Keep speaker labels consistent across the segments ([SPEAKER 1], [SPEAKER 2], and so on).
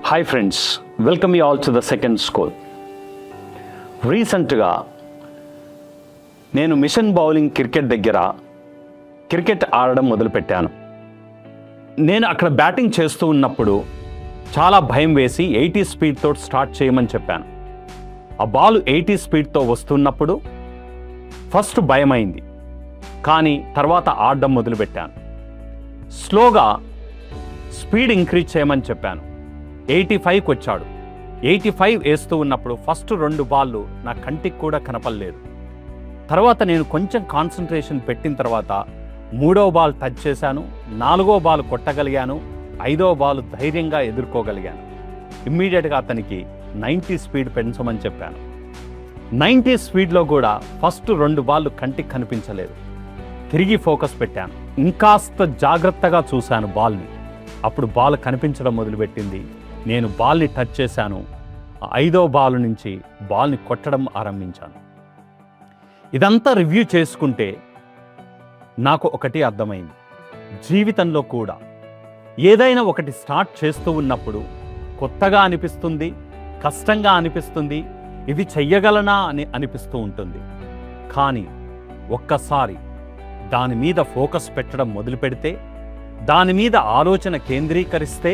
[SPEAKER 1] Hi friends, welcome you all to the second school. రీసెంట్గా నేను machine bowling cricket దగ్గర cricket ఆడడం మొదలుపెట్టాను. నేను అక్కడ బ్యాటింగ్ చేస్తూ ఉన్నప్పుడు చాలా భయం వేసి 80 స్పీడ్తో స్టార్ట్ చేయమని చెప్పాను. ఆ బాల్ 80 స్పీడ్తో వస్తున్నప్పుడు ఫస్ట్ భయమైంది, కానీ తర్వాత ఆడడం మొదలుపెట్టాను. స్లోగా స్పీడ్ ఇంక్రీజ్ చేయమని చెప్పాను. 85కి వచ్చాడు. 85 వేస్తూ ఉన్నప్పుడు ఫస్ట్ 2 బాళ్ళు నా కంటికి కూడా కనపడలేదు. తర్వాత నేను కొంచెం కాన్సన్ట్రేషన్ పెట్టిన తర్వాత 3వ బాల్ టచ్ చేశాను, 4వ బాల్ కొట్టగలిగాను, 5వ బాల్ ధైర్యంగా ఎదుర్కోగలిగాను. ఇమ్మీడియట్గా అతనికి 90 స్పీడ్ పెంచమని చెప్పాను. 90 స్పీడ్లో కూడా ఫస్ట్ 2 బాళ్ళు కంటికి కనిపించలేదు. తిరిగి ఫోకస్ పెట్టాను, ఇంకాస్త జాగ్రత్తగా చూశాను బాల్ని. అప్పుడు బాల్ కనిపించడం మొదలుపెట్టింది. నేను బాల్ని టచ్ చేశాను. 5వ బాల్ నుంచి బాల్ని కొట్టడం ఆరంభించాను. ఇదంతా రివ్యూ చేసుకుంటే నాకు ఒకటి అర్థమైంది. జీవితంలో కూడా ఏదైనా ఒకటి స్టార్ట్ చేస్తూ ఉన్నప్పుడు కొత్తగా అనిపిస్తుంది, కష్టంగా అనిపిస్తుంది, ఇది చెయ్యగలనా అని అనిపిస్తూ ఉంటుంది. కానీ ఒక్కసారి దాని మీద ఫోకస్ పెట్టడం మొదలు పెడితే, దాని మీద ఆలోచన కేంద్రీకరిస్తే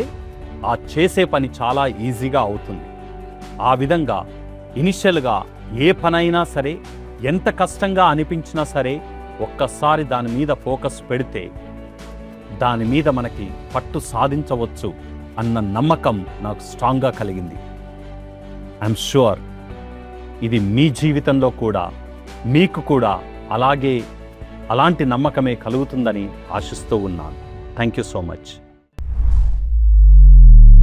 [SPEAKER 1] ఆ చేసే పని చాలా ఈజీగా అవుతుంది. ఆ విధంగా ఇనిషియల్గా ఏ పనైనా సరే, ఎంత కష్టంగా అనిపించినా సరే, ఒక్కసారి దాని మీద ఫోకస్ పెడితే దాని మీద మనకి పట్టు సాధించవచ్చు అన్న నమ్మకం నాకు స్ట్రాంగ్గా కలిగింది. ఐఎమ్ షూర్ ఇది మీ జీవితంలో కూడా మీకు కూడా అలాంటి నమ్మకమే కలుగుతుందని ఆశిస్తూ ఉన్నాను. Thank you so much.